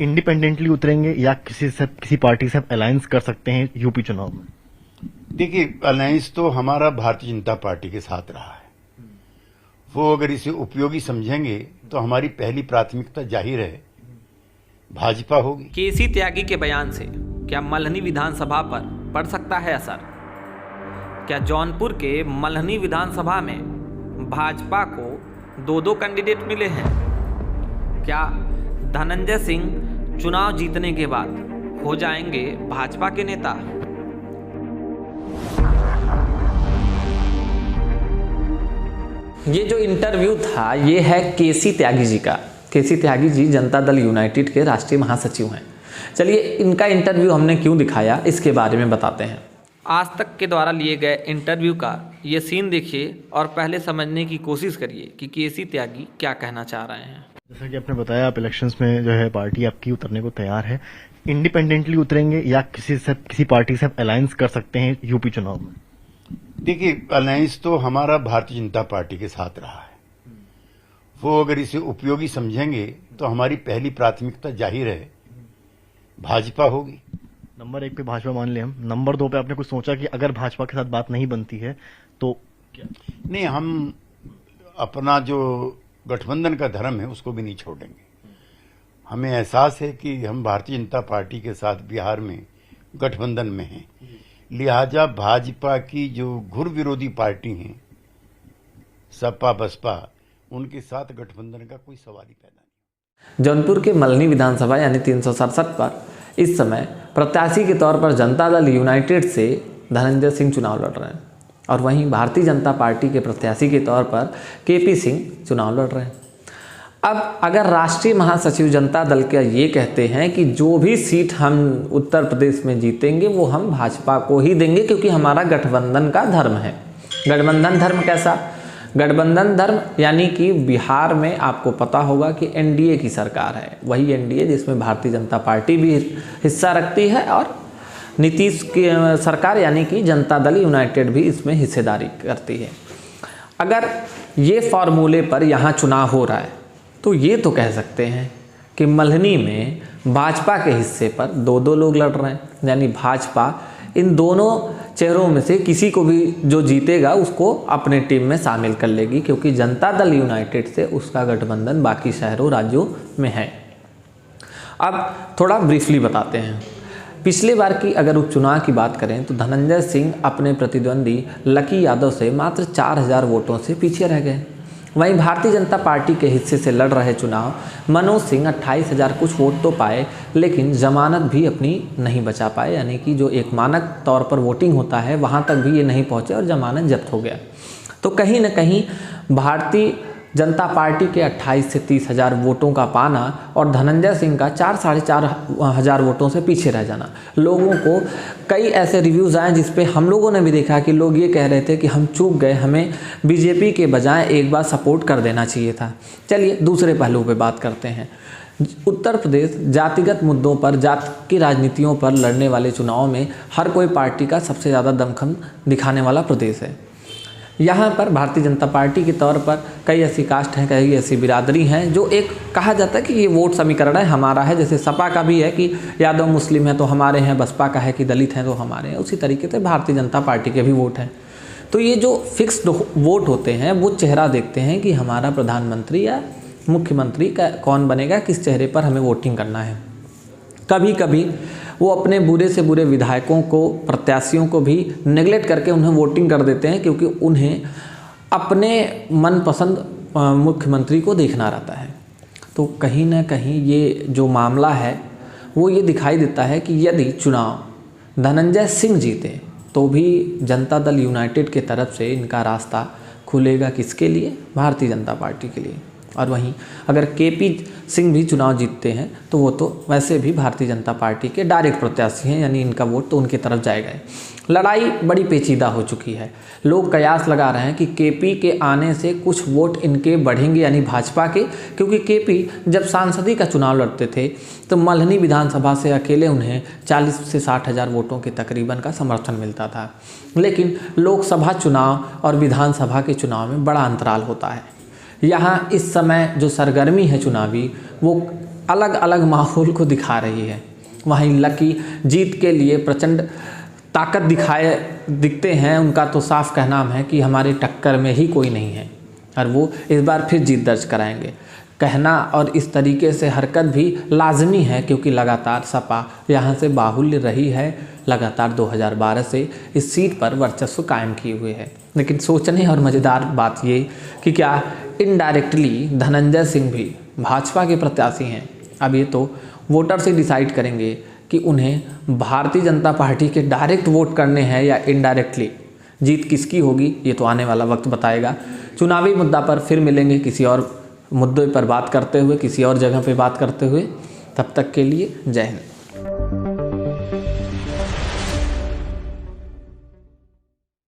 Independently उतरेंगे या किसी पार्टी से अलायंस कर सकते हैं यूपी चुनाव में? देखिए, अलायंस तो हमारा भारतीय जनता पार्टी के साथ रहा है। वो अगर इसे उपयोगी समझेंगे तो हमारी पहली प्राथमिकता जाहिर है भाजपा होगी। केसी त्यागी के बयान से क्या मल्हनी विधानसभा पर पड़ सकता है असर? क्या जौनपुर के मल्हनी विधानसभा में भाजपा को दो कैंडिडेट मिले हैं? क्या धनंजय सिंह चुनाव जीतने के बाद हो जाएंगे भाजपा के नेता? ये जो इंटरव्यू था ये है केसी त्यागी जी का। केसी त्यागी जी जनता दल यूनाइटेड के राष्ट्रीय महासचिव हैं। चलिए इनका इंटरव्यू हमने क्यों दिखाया इसके बारे में बताते हैं। आज तक के द्वारा लिए गए इंटरव्यू का ये सीन देखिए और पहले समझने की कोशिश करिए कि केसी त्यागी क्या कहना चाह रहे हैं। जैसा कि आपने बताया, आप इलेक्शंस में जो है पार्टी आपकी उतरने को तैयार है। इंडिपेंडेंटली उतरेंगे या किसी पार्टी से अलायंस कर सकते हैं यूपी चुनाव में? देखिए, अलायंस तो हमारा भारतीय जनता पार्टी के साथ रहा है। वो अगर इसे उपयोगी समझेंगे तो हमारी पहली प्राथमिकता जाहिर है भाजपा होगी। नंबर 1 पे भाजपा मान ले हम। नंबर 2 पे आपने कुछ सोचा कि अगर भाजपा के साथ बात नहीं बनती है तो क्या? नहीं, हम अपना जो गठबंधन का धर्म है उसको भी नहीं छोड़ेंगे। हमें एहसास है कि हम भारतीय जनता पार्टी के साथ बिहार में गठबंधन में हैं, लिहाजा भाजपा की जो घुर विरोधी पार्टी हैं सपा बसपा, उनके साथ गठबंधन का कोई सवाल ही पैदा नहीं। जौनपुर के मल्हनी विधानसभा यानी 367 पर इस समय प्रत्याशी के तौर पर जनता दल यूनाइटेड से धनंजय सिंह चुनाव लड़ रहे हैं और वहीं भारतीय जनता पार्टी के प्रत्याशी के तौर पर केपी सिंह चुनाव लड़ रहे हैं। अब अगर राष्ट्रीय महासचिव जनता दल के ये कहते हैं कि जो भी सीट हम उत्तर प्रदेश में जीतेंगे वो हम भाजपा को ही देंगे क्योंकि हमारा गठबंधन का धर्म है। गठबंधन धर्म कैसा? गठबंधन धर्म यानी कि बिहार में आपको पता होगा कि एनडीए की सरकार है, वही एनडीए जिसमें भारतीय जनता पार्टी भी हिस्सा रखती है और नीतीश की सरकार यानी कि जनता दल यूनाइटेड भी इसमें हिस्सेदारी करती है। अगर ये फॉर्मूले पर यहाँ चुनाव हो रहा है तो ये तो कह सकते हैं कि मल्हनी में भाजपा के हिस्से पर दो लोग लड़ रहे हैं, यानी भाजपा इन दोनों चेहरों में से किसी को भी जो जीतेगा उसको अपने टीम में शामिल कर लेगी क्योंकि जनता दल यूनाइटेड से उसका गठबंधन बाकी शहरों राज्यों में है। अब थोड़ा ब्रीफली बताते हैं। पिछली बार की अगर उपचुनाव की बात करें तो धनंजय सिंह अपने प्रतिद्वंदी लकी यादव से मात्र 4000 वोटों से पीछे रह गए। वहीं भारतीय जनता पार्टी के हिस्से से लड़ रहे चुनाव मनोज सिंह 28,000 कुछ वोट तो पाए लेकिन जमानत भी अपनी नहीं बचा पाए, यानी कि जो एक मानक तौर पर वोटिंग होता है वहाँ तक भी ये नहीं पहुँचे और जमानत जब्त हो गया। तो कहीं ना कहीं भारतीय जनता पार्टी के 28 से 30,000 वोटों का पाना और धनंजय सिंह का 4-4.5 वोटों से पीछे रह जाना, लोगों को कई ऐसे रिव्यूज़ आए जिस पे हम लोगों ने भी देखा कि लोग ये कह रहे थे कि हम चूक गए, हमें बीजेपी के बजाय एक बार सपोर्ट कर देना चाहिए था। चलिए दूसरे पहलू पे बात करते हैं। उत्तर प्रदेश जातिगत मुद्दों पर, जाति की राजनीतियों पर लड़ने वाले चुनाव में हर कोई पार्टी का सबसे ज़्यादा दमखम दिखाने वाला प्रदेश है। यहाँ पर भारतीय जनता पार्टी के तौर पर कई ऐसी कास्ट हैं, कई ऐसी बिरादरी हैं जो एक कहा जाता है कि ये वोट समीकरण है हमारा है। जैसे सपा का भी है कि यादव मुस्लिम है तो हमारे हैं, बसपा का है कि दलित हैं तो हमारे हैं, उसी तरीके से भारतीय जनता पार्टी के भी वोट हैं। तो ये जो फिक्स्ड वोट होते हैं वो चेहरा देखते हैं कि हमारा प्रधानमंत्री या मुख्यमंत्री का कौन बनेगा, किस चेहरे पर हमें वोटिंग करना है। कभी कभी वो अपने बुरे से बुरे विधायकों को, प्रत्याशियों को भी नेगलेक्ट करके उन्हें वोटिंग कर देते हैं क्योंकि उन्हें अपने मनपसंद मुख्यमंत्री को देखना रहता है। तो कहीं ना कहीं ये जो मामला है वो ये दिखाई देता है कि यदि चुनाव धनंजय सिंह जीते तो भी जनता दल यूनाइटेड के तरफ से इनका रास्ता खुलेगा किसके लिए? भारतीय जनता पार्टी के लिए। और वहीं अगर केपी सिंह भी चुनाव जीतते हैं तो वो तो वैसे भी भारतीय जनता पार्टी के डायरेक्ट प्रत्याशी हैं, यानी इनका वोट तो उनकी तरफ जाएगा। लड़ाई बड़ी पेचीदा हो चुकी है। लोग कयास लगा रहे हैं कि केपी के आने से कुछ वोट इनके बढ़ेंगे यानी भाजपा के, क्योंकि केपी जब सांसदी का चुनाव लड़ते थे तो मल्हनी विधानसभा से अकेले उन्हें 40 से 60,000 वोटों के तकरीबन का समर्थन मिलता था। लेकिन लोकसभा चुनाव और विधानसभा के चुनाव में बड़ा अंतराल होता है। यहाँ इस समय जो सरगर्मी है चुनावी वो अलग अलग माहौल को दिखा रही है। वहीं लकी जीत के लिए प्रचंड ताकत दिखते हैं, उनका तो साफ कहना है कि हमारी टक्कर में ही कोई नहीं है और वो इस बार फिर जीत दर्ज कराएंगे। कहना और इस तरीके से हरकत भी लाजमी है क्योंकि लगातार सपा यहाँ से बाहुल्य रही है, लगातार 2012 से इस सीट पर वर्चस्व कायम किए हुए है। लेकिन सोचने और मज़ेदार बात ये कि क्या इनडायरेक्टली धनंजय सिंह भी भाजपा के प्रत्याशी हैं। अब ये तो वोटर से डिसाइड करेंगे कि उन्हें भारतीय जनता पार्टी के डायरेक्ट वोट करने हैं या इनडायरेक्टली। जीत किसकी होगी ये तो आने वाला वक्त बताएगा। चुनावी मुद्दा पर फिर मिलेंगे किसी और मुद्दे पर बात करते हुए, किसी और जगह पे बात करते हुए। तब तक के लिए जय हिंद।